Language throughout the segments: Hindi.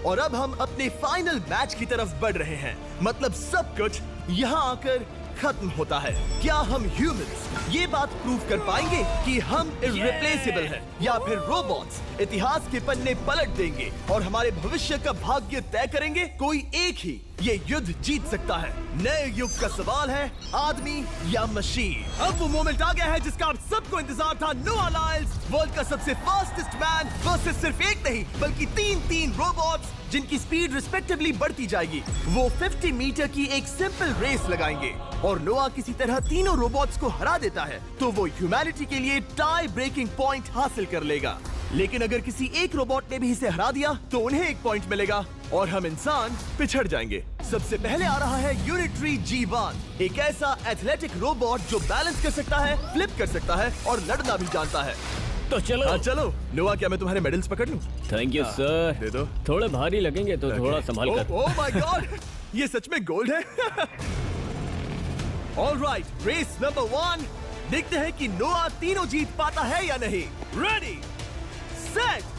और अब हम अपने फाइनल मैच की तरफ बढ़ रहे हैं। मतलब सब कुछ यहाँ आकर खत्म होता है। क्या हम ह्यूमंस ये बात प्रूव कर पाएंगे कि हम इररिप्लेसेबल हैं, या फिर रोबोट्स इतिहास के पन्ने पलट देंगे और हमारे भविष्य का भाग्य तय करेंगे? कोई एक ही ये युद्ध जीत सकता है। नए युग का सवाल है, आदमी या मशीन। अब वो मोमेंट आ गया है जिसका आप सबको इंतजार था। नोआ लाइल्स, वर्ल्ड का सबसे फास्टेस्ट मैन वर्सेस सिर्फ एक नहीं बल्कि तीन रोबोट्स जिनकी स्पीड रिस्पेक्टिवली बढ़ती जाएगी। वो 50 मीटर की एक सिंपल रेस लगाएंगे और नोआ किसी तरह तीनों रोबोट्स को हरा देता है तो वो ह्यूमैनिटी के लिए टाई ब्रेकिंग पॉइंट हासिल कर लेगा। लेकिन अगर किसी एक रोबोट ने भी इसे हरा दिया तो उन्हें एक पॉइंट मिलेगा और हम इंसान पिछड़ जाएंगे। सबसे पहले आ रहा है यूनिट्री G1, एक ऐसा एथलेटिक रोबोट जो बैलेंस कर सकता है, फ्लिप कर सकता है और लड़ना भी जानता है। तो चलो चलो। नोआ, क्या मैं तुम्हारे मेडल्स पकड़ लूं? Thank you sir. दे दो। थोड़े भारी लगेंगे तो थोड़ा संभाल कर। ओह माय गॉड, ये सच में गोल्ड है। ऑलराइट, रेस नंबर 1, देखते हैं कि नोआ तीनों जीत पाता है या नहीं। रेडी, सेट,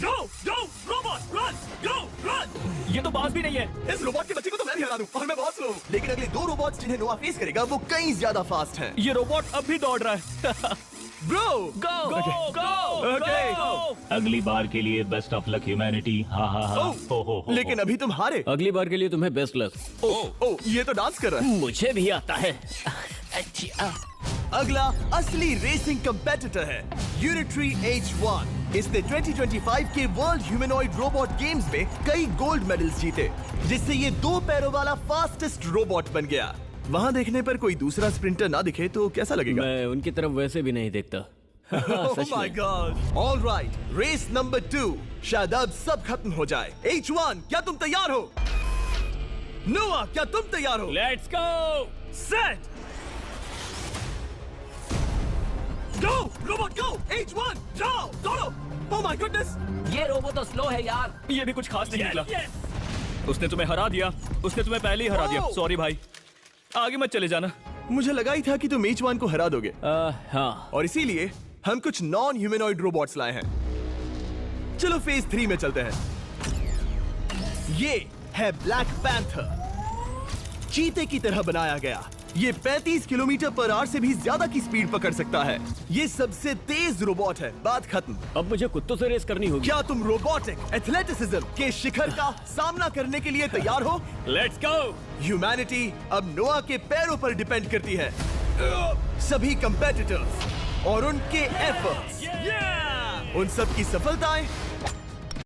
गो गो रोबोट रन, गो रन। ये तो बात भी नहीं है। इस रोबोट के बच्चे को तो मैं भी हरा दूं और मैं बहुत स्लो हूं। लेकिन अगले 2 रोबोट्स जिन्हें नोआ फेस करेगा वो कहीं ज्यादा फास्ट हैं। ये रोबोट अब भी दौड़ रहा है। ब्रो, गो गो गो। अगली बार के लिए बेस्ट ऑफ लक ह्यूमैनिटी। हाँ हाँ हाँ। ओह, लेकिन अभी तुम हारे। अगली बार के लिए तुम्हें बेस्ट लक। ओह, ये तो डांस कर रहा है। मुझे भी आता है। अगला असली रेसिंग कंपेटिटर है यूनिट्री H1। इसने 2025 के वर्ल्ड ह्यूमनॉइड रोबोट गेम्स में कई गोल्ड मेडल्स जीते, जिससे ये 2 पैरों वाला फास्टेस्ट रोबोट बन गया। वहाँ देखने पर कोई दूसरा स्प्रिंटर ना दिखे तो कैसा लगेगा? मैं उनकी तरफ वैसे भी नहीं देखता। Oh my God! All right, race number 2। शायद अब सब खत्म हो जाए। H1, क्या तुम तैयार हो? नोआ, क्या तुम तैयार हो? Let's go. Set, go robot go. H1, जाओ दौड़ो। Oh my goodness! ये रोबोट तो स्लो है यार। ये भी कुछ खास नहीं निकला। उसने तुम्हें हरा दिया, उसने तुम्हें पहले ही हरा दिया। सॉरी भाई, आगे मत चले जाना। मुझे लगा ही था कि तुम H1 को हरा दोगे हाँ। और इसीलिए हम कुछ नॉन ह्यूमनॉइड रोबोट्स लाए हैं। चलो फेज 3 में चलते हैं। ये है ब्लैक पैंथर, चीते की तरह बनाया गया। ये 35 किलोमीटर पर आवर से भी ज्यादा की स्पीड पकड़ सकता है। ये सबसे तेज रोबोट है। बात खत्म। अब मुझे कुत्तों से रेस करनी होगी। क्या तुम रोबोटिक एथलेटिसिज्म के शिखर का सामना करने के लिए तैयार हो? Let's go. ह्यूमैनिटी अब नोआ के पैरों पर डिपेंड करती है। सभी कंपेटिटर्स और उनके एफर्ट्स, उन सब की सफलताएं